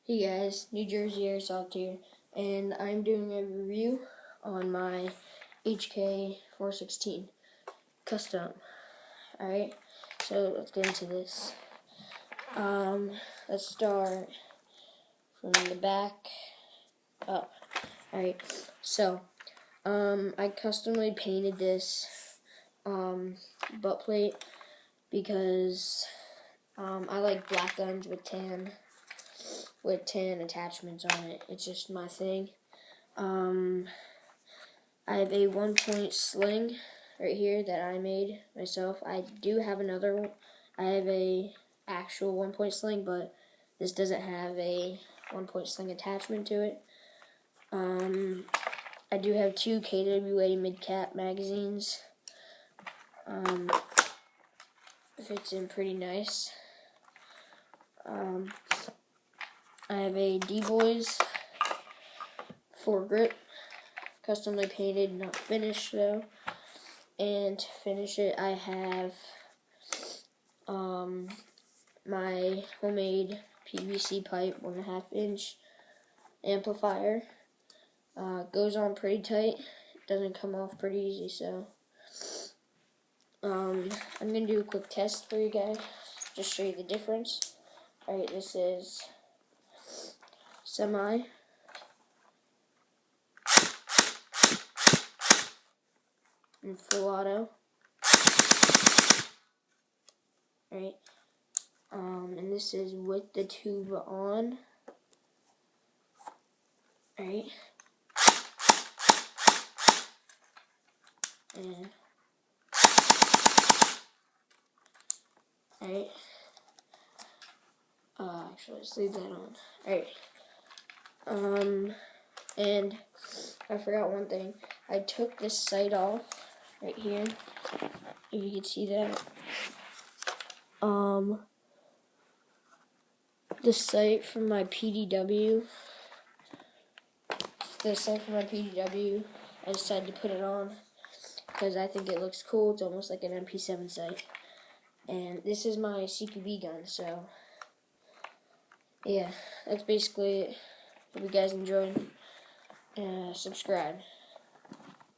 Hey guys, New Jersey Airsoft here, and I'm doing a review on my Hk416 custom. Alright, so let's get into this. Let's start from the back up. Alright, so I customly painted this butt plate because I like black guns with tan attachments on it. It's just my thing. I have a 1-point sling right here that I made myself. I do have another one. I have a actual 1-point sling, but this doesn't have a 1-point sling attachment to it. I do have 2 KWA mid-cap magazines. Fits in pretty nice. I have a D-Boys foregrip, customly painted, not finished though. And to finish it, I have my homemade PVC pipe 1.5 inch amplifier. Goes on pretty tight, doesn't come off pretty easy, so I'm gonna do a quick test for you guys, just show you the difference. Alright, this is semi. And full auto. Alright. And this is with the tube on. Alright. And alright. Actually, let's leave that on. Alright. And I forgot one thing. I took this sight off right here. If you can see that. The sight from my PDW. I decided to put it on because I think it looks cool. It's almost like an MP7 sight. And this is my CQB gun, so yeah, that's basically it. Hope you guys enjoyed. Subscribe.